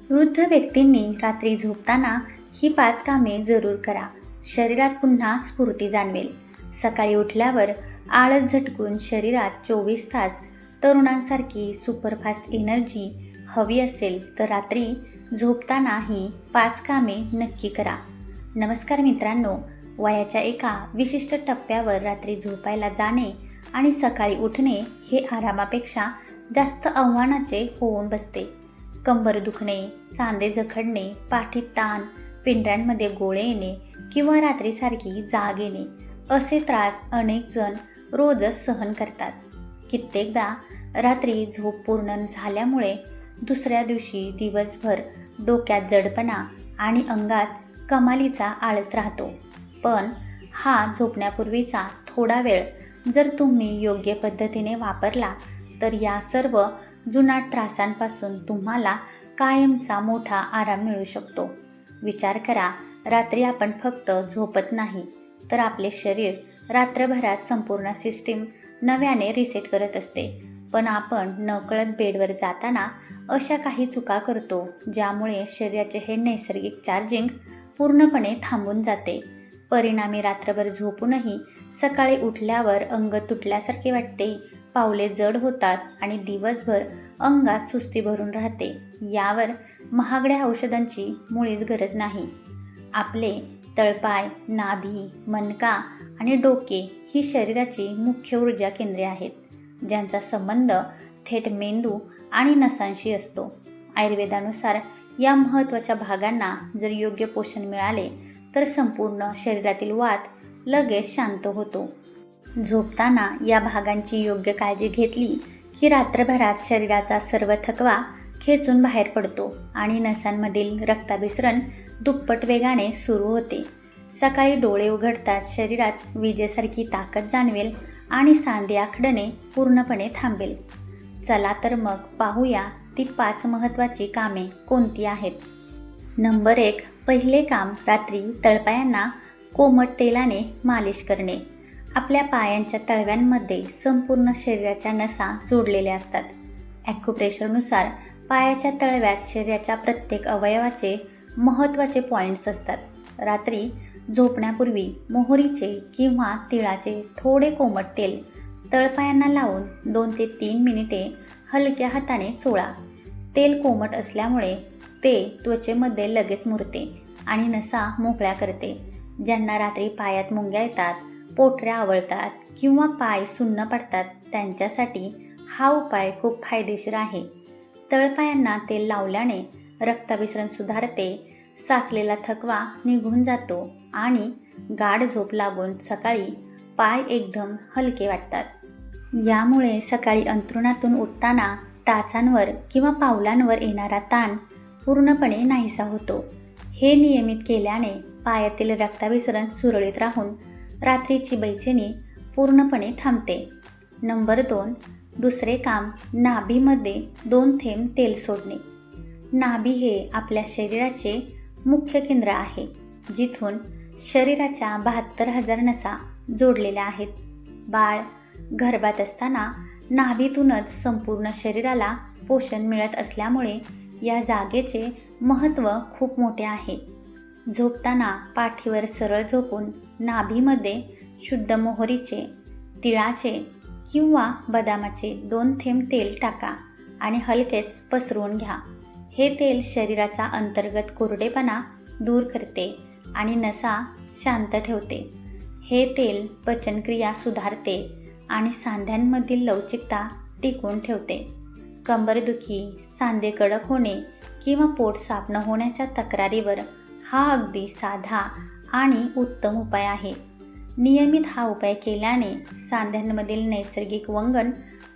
वृद्ध व्यक्तींनी रात्री झोपताना ही 5 कामे जरूर करा. शरीरात पुन्हा स्फूर्ती जाणवेल. सकाळी उठल्यावर आळस झटकून शरीरात 24 तास तरुणांसारखी सुपरफास्ट एनर्जी हवी असेल तर रात्री झोपताना ही 5 कामे नक्की करा. नमस्कार मित्रांनो, वयाच्या एका विशिष्ट टप्प्यावर रात्री झोपायला जाणे आणि सकाळी उठणे हे आरामापेक्षा जास्त आव्हानाचे होऊन बसते. कंबर दुखणे, सांधे जखडणे, पाठीत ताण, पिंड्यांमध्ये गोळे येणे किंवा रात्रीसारखी जाग येणे असे त्रास अनेक जण रोजच सहन करतात. कित्येकदा रात्री झोप पूर्ण झाल्यामुळे दुसऱ्या दिवशी दिवसभर डोक्यात जडपणा आणि अंगात कमालीचा आळस राहतो. पण हा झोपण्यापूर्वीचा थोडा वेळ जर तुम्ही योग्य पद्धतीने वापरला तर या सर्व जुनाट त्रासांपासून तुम्हाला कायमचा मोठा आराम मिळू शकतो. विचार करा, रात्री आपण फक्त झोपत नाही तर आपले शरीर रात्रभरात संपूर्ण सिस्टीम नव्याने रिसेट करत असते. पण आपण नकळत बेडवर जाताना अशा काही चुका करतो ज्यामुळे शरीराचे हे नैसर्गिक चार्जिंग पूर्णपणे थांबून जाते. परिणामी रात्रभर झोपूनही सकाळी उठल्यावर अंग तुटल्यासारखे वाटते, पावले जड होतात आणि दिवसभर अंगात सुस्ती भरून राहते. यावर महागड्या औषधांची मुळीच गरज नाही. आपले तळपाय, नाभी, मणका आणि डोके ही शरीराची मुख्य ऊर्जा केंद्रे आहेत, ज्यांचा संबंध थेट मेंदू आणि नसांशी असतो. आयुर्वेदानुसार या महत्त्वाच्या भागांना जर योग्य पोषण मिळाले तर संपूर्ण शरीरातील वात लगेच शांत होतो. झोपताना या भागांची योग्य काळजी घेतली की रात्रभरात शरीराचा सर्व थकवा खेचून बाहेर पडतो आणि नसांमधील रक्ताभिसरण दुप्पट वेगाने सुरू होते. सकाळी डोळे उघडताच शरीरात विजेसारखी ताकद जाणवेल आणि सांधे आखडणे पूर्णपणे थांबेल. चला तर मग पाहूया ती 5 महत्त्वाची कामे कोणती आहेत. नंबर 1. पहिले काम, रात्री तळपायांना कोमट तेलाने मालिश करणे. आपल्या पायांच्या तळव्यांमध्ये संपूर्ण शरीराच्या नसा जोडलेल्या असतात. ॲक्युप्रेशरनुसार पायाच्या तळव्यात शरीराच्या प्रत्येक अवयवाचे महत्त्वाचे पॉईंट्स असतात. रात्री झोपण्यापूर्वी मोहरीचे किंवा तिळाचे थोडे कोमट तेल तळपायांना लावून 2 ते 3 मिनिटे हलक्या हाताने चोळा. तेल कोमट असल्यामुळे ते त्वचेमध्ये लगेच मुरते आणि नसा मोकळ्या करते. ज्यांना रात्री पायात मुंग्या येतात, पोटऱ्या आवळतात किंवा पाय सुन्न पडतात त्यांच्यासाठी हा उपाय खूप फायदेशीर आहे. तळपायांना तेल लावल्याने रक्ताभिसरण सुधारते, साचलेला थकवा निघून जातो आणि गाढ झोप लागून सकाळी पाय एकदम हलके वाटतात. यामुळे सकाळी अंथरुणातून उठताना टाचांवर किंवा पावलांवर येणारा ताण पूर्णपणे नाहीसा होतो. हे नियमित केल्याने पायातील रक्ताभिसरण सुरळीत राहून रात्रीची बेचैनी पूर्णपणे थांबते. नंबर 2. दुसरे काम, नाभीमध्ये 2 थेंब तेल सोडणे. नाभी हे आपल्या शरीराचे मुख्य केंद्र आहे, जिथून शरीराच्या 72,000 नसा जोडलेल्या आहेत. बाळ गर्भात असताना नाभीतूनच संपूर्ण शरीराला पोषण मिळत असल्यामुळे या जागेचे महत्त्व खूप मोठे आहे. झोपताना पाठीवर सरळ झोपून नाभीमध्ये शुद्ध मोहरीचे, तिळाचे किंवा बदामाचे 2 थेंब तेल टाका आणि हलकेच पसरवून घ्या. हे तेल शरीराचा अंतर्गत कोरडेपणा दूर करते आणि नसा शांत ठेवते. हे तेल पचनक्रिया सुधारते आणि सांध्यांमधील लवचिकता टिकवून ठेवते. कंबरदुखी, सांधे कडक होणे किंवा पोट साफ न होण्याच्या तक्रारीवर हा अगदी साधा आणि उत्तम उपाय आहे. नियमित हा उपाय केल्याने सांध्यांमधील नैसर्गिक वंगण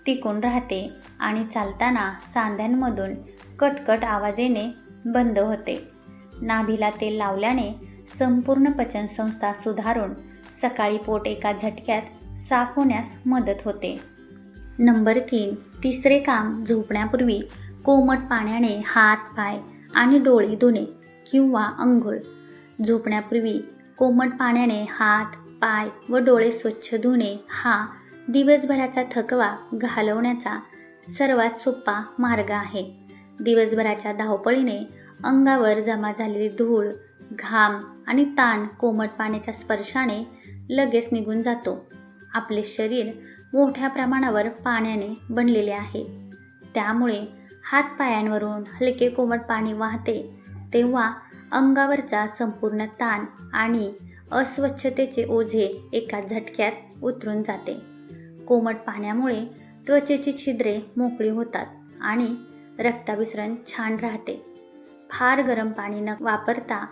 टिकून राहते आणि चालताना सांध्यांमधून कटकट आवाज येणे बंद होते. नाभीला तेल लावल्याने संपूर्ण पचनसंस्था सुधारून सकाळी पोट एका झटक्यात साफ होण्यास मदत होते. नंबर 3. तिसरे काम, झोपण्यापूर्वी कोमट पाण्याने हात, पाय आणि डोळे धुणे किंवा अंघोळ. झोपण्यापूर्वी कोमट पाण्याने हात, पाय व डोळे स्वच्छ धुणे हा दिवसभराचा थकवा घालवण्याचा सर्वात सोपा मार्ग आहे. दिवसभराच्या धावपळीने अंगावर जमा झालेली धूळ, घाम आणि ताण कोमट पाण्याच्या स्पर्शाने लगेच निघून जातो. आपले शरीर मोठ्या प्रमाणावर पाण्याने बनलेले आहे. त्यामुळे हातपायांवरून हलके कोमट पाणी वाहते तेव्हा अंगावरचा संपूर्ण ताण आणि अस्वच्छतेचे ओझे एका झटक्यात उतरून जाते. कोमट पाण्यामुळे त्वचेची छिद्रे मोकळी होतात आणि रक्ताभिसरण छान राहते. फार गरम पाणी न वापरता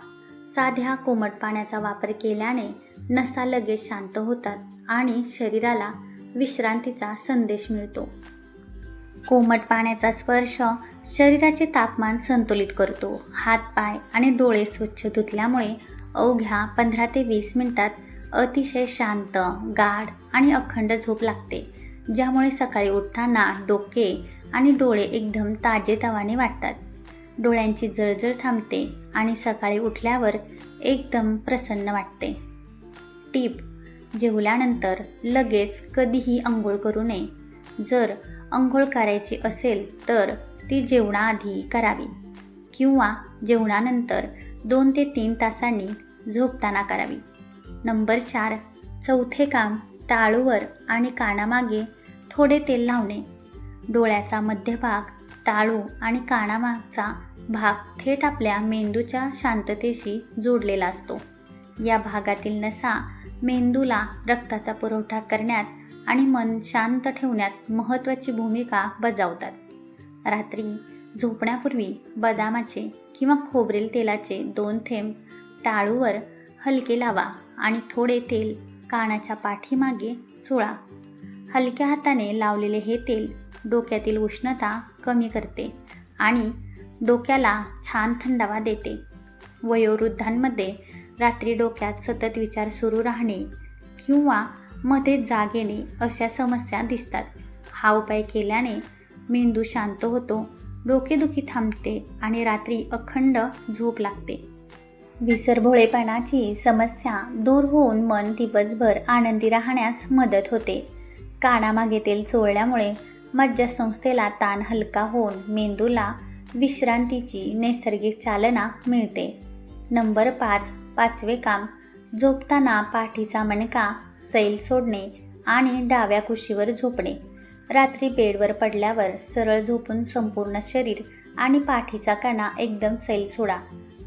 साध्या कोमट पाण्याचा वापर केल्याने नसा लगेच शांत होतात आणि शरीराला विश्रांतीचा संदेश मिळतो. कोमट पाण्याचा स्पर्श शरीराचे तापमान संतुलित करतो. हातपाय आणि डोळे स्वच्छ धुतल्यामुळे अवघ्या 15 ते 20 मिनिटात अतिशय शांत, गाढ आणि अखंड झोप लागते, ज्यामुळे सकाळी उठताना डोके आणि डोळे एकदम ताजेतवाने वाटतात. डोळ्यांची जळजळ थांबते आणि सकाळी उठल्यावर एकदम प्रसन्न वाटते. टीप: जेवल्यानंतर लगेच कधीही आंघोळ करू नये. जर आंघोळ करायची असेल तर ती जेवणाआधी करावी किंवा जेवणानंतर 2 ते 3 तासांनी झोपताना करावी. नंबर 4. चौथे काम: टाळूवर आणि कानामागे थोडे तेल लावणे. डोळ्याचा मध्यभाग, टाळू आणि कानामागचा भाग थेट आपल्या मेंदूच्या शांततेशी जोडलेला असतो. या भागातील नसा मेंदूला रक्ताचा पुरवठा करण्यात आणि मन शांत ठेवण्यात महत्त्वाची भूमिका बजावतात. रात्री झोपण्यापूर्वी बदामाचे किंवा खोबरेल तेलाचे 2 थेंब टाळूवर हलके लावा आणि थोडे तेल कानाच्या पाठीमागे चोळा. हलक्या हाताने लावलेले हे तेल डोक्यातील उष्णता कमी करते आणि डोक्याला छान थंडावा देते. वयोवृद्धांमध्ये रात्री डोक्यात सतत विचार सुरू राहणे किंवा मध्ये जाग येणे अशा समस्या दिसतात. हा उपाय केल्याने मेंदू शांत होतो, डोकेदुखी थांबते आणि रात्री अखंड झोप लागते. विसरभोळेपणाची समस्या दूर होऊन मन दिवसभर आनंदी राहण्यास मदत होते. कानामागे तेल चोळल्यामुळे मज्जासंस्थेला ताण हलका होऊन मेंदूला विश्रांतीची नैसर्गिक चालना मिळते. नंबर 5. पाचवे काम: झोपताना पाठीचा मणका सैल सोडणे आणि डाव्या कुशीवर झोपणे. रात्री बेडवर पडल्यावर सरळ झोपून संपूर्ण शरीर आणि पाठीचा कणा एकदम सैल सोडा.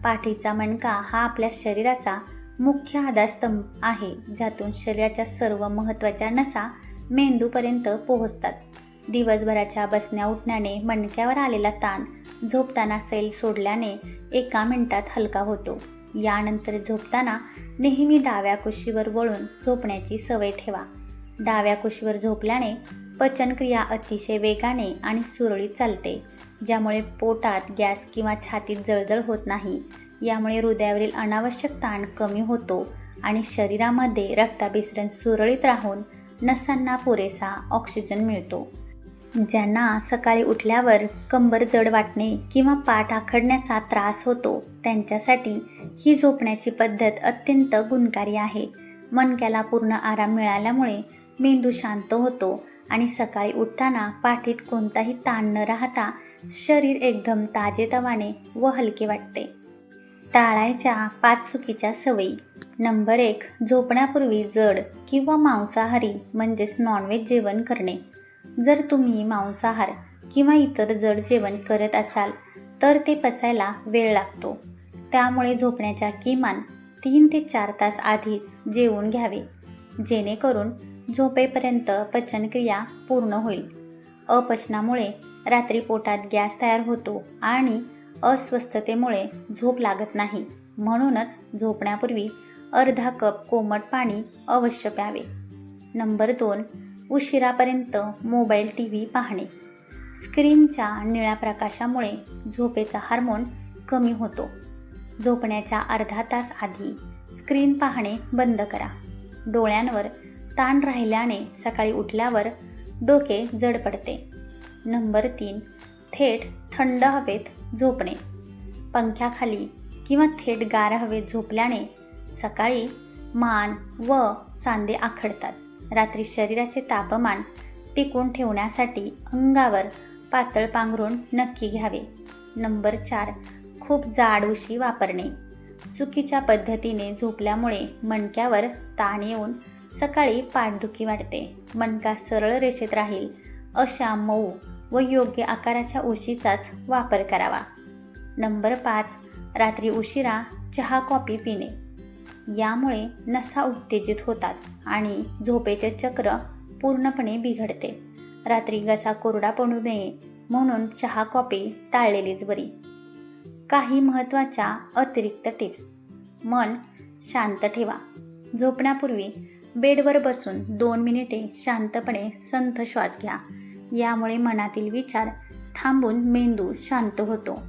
पाठीचा मणका हा आपल्या शरीराचा मुख्य आधारस्तंभ आहे, ज्यातून शरीराच्या सर्व महत्त्वाच्या नसा मेंदूपर्यंत पोहोचतात. दिवसभराच्या बसण्या उठण्याने मणक्यावर आलेला ताण झोपताना सैल सोडल्याने 1 मिनिटात हलका होतो. यानंतर झोपताना नेहमी डाव्या कुशीवर वळून झोपण्याची सवय ठेवा. डाव्या कुशीवर झोपल्याने पचनक्रिया अतिशय वेगाने आणि सुरळीत चालते, ज्यामुळे पोटात गॅस किंवा छातीत जळजळ होत नाही. यामुळे हृदयावरील अनावश्यक ताण कमी होतो आणि शरीरामध्ये रक्ताभिसरण सुरळीत राहून नसांना पुरेसा ऑक्सिजन मिळतो. ज्यांना सकाळी उठल्यावर कंबर जड वाटणे किंवा पाठ आखडण्याचा त्रास होतो, त्यांच्यासाठी ही झोपण्याची पद्धत अत्यंत गुणकारी आहे. मणक्याला पूर्ण आराम मिळाल्यामुळे मेंदू शांत होतो आणि सकाळी उठताना पाठीत कोणताही ताण न राहता शरीर एकदम ताजेतवाने व हलके वाटते. टाळायच्या 5 चुकीच्या सवयी. नंबर 1. झोपण्यापूर्वी जड किंवा मांसाहारी म्हणजेच नॉनव्हेज जेवण करणे. जर तुम्ही मांसाहार किंवा इतर जड जेवण करत असाल तर ते पचायला वेळ लागतो. त्यामुळे झोपण्याच्या किमान 3 ते 4 तास आधीच जेवून घ्यावे, जेणेकरून झोपेपर्यंत पचनक्रिया पूर्ण होईल. अपचनामुळे रात्री पोटात गॅस तयार होतो आणि अस्वस्थतेमुळे झोप लागत नाही. म्हणूनच झोपण्यापूर्वी अर्धा कप कोमट पाणी अवश्य प्यावे. नंबर 2. उशिरापर्यंत मोबाईल TV पाहणे. स्क्रीनच्या निळ्या प्रकाशामुळे झोपेचा हार्मोन कमी होतो. झोपण्याच्या अर्धा तास आधी स्क्रीन पाहणे बंद करा. डोळ्यांवर ताण राहिल्याने सकाळी उठल्यावर डोके जड पडते. नंबर 3. थेट थंड हवेत झोपणे. पंख्याखाली किंवा थेट गार हवेत झोपल्याने सकाळी मान व सांधे आखडतात. रात्री शरीराचे तापमान टिकून ठेवण्यासाठी अंगावर पातळ पांघरूण नक्की घ्यावे. नंबर 4. खूप जाड उशी वापरणे. चुकीच्या पद्धतीने झोपल्यामुळे मणक्यावर ताण येऊन सकाळी पाठदुखी वाढते. मणका सरळ रेषेत राहील अशा मऊ व योग्य आकाराच्या उशीचाच वापर करावा. नंबर 5. रात्री उशिरा चहा कॉफी पिणे. यामुळे नसा उत्तेजित होतात आणि झोपेचे चक्र पूर्णपणे बिघडते. रात्री घसा कोरडा पडू नये म्हणून चहा कॉफी टाळलेलीच बरी. काही महत्त्वाच्या अतिरिक्त टिप्स. मन शांत ठेवा. झोपण्यापूर्वी बेडवर बसून 2 मिनिटे शांतपणे संथ श्वास घ्या. यामुळे मनातील विचार थांबून मेंदू शांत होतो.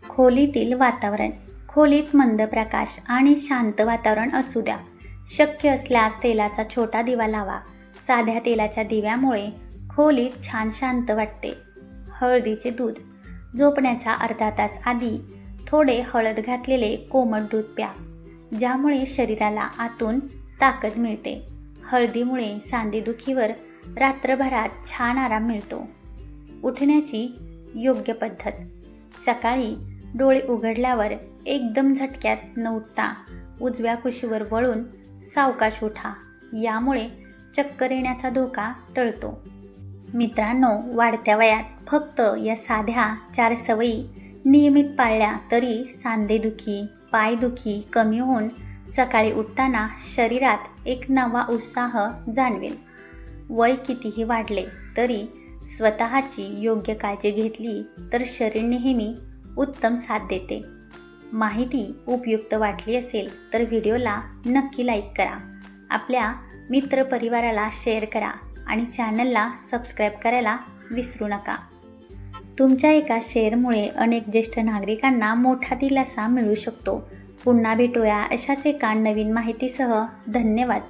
खोलीतील वातावरण. खोलीत मंद प्रकाश आणि शांत वातावरण असू द्या. शक्य असल्यास तेलाचा छोटा दिवा लावा. साध्या तेलाच्या दिव्यामुळे खोलीत छान शांत वाटते. हळदीचे दूध. झोपण्याच्या अर्धा तास आधी थोडे हळद घातलेले कोमट दूध प्या, ज्यामुळे शरीराला आतून ताकद मिळते. हळदीमुळे सांधेदुखीवर रात्रभरात छान आराम मिळतो. उठण्याची योग्य पद्धत. सकाळी डोळे उघडल्यावर एकदम झटक्यात न उठता उजव्या कुशीवर वळून सावकाश उठा. यामुळे चक्कर येण्याचा धोका टळतो. मित्रांनो, वाढत्या वयात फक्त या साध्या 4 सवयी नियमित पाळल्या तरी सांधेदुखी, पायदुखी कमी होऊन सकाळी उठताना शरीरात एक नवा उत्साह जाणवेल. वय कितीही वाढले तरी स्वतःची योग्य काळजी घेतली तर शरीर नेहमी उत्तम साथ देते. माहिती उपयुक्त वाटली असेल तर व्हिडिओला नक्की लाईक करा. आपल्या मित्रपरिवाराला शेअर करा आणि चॅनलला सबस्क्राईब करायला विसरू नका. तुमच्या एका शेअरमुळे अनेक ज्येष्ठ नागरिकांना मोठा दिलासा मिळू शकतो. पुन्हा भेटूया अशाच एका नवीन माहितीसह. धन्यवाद.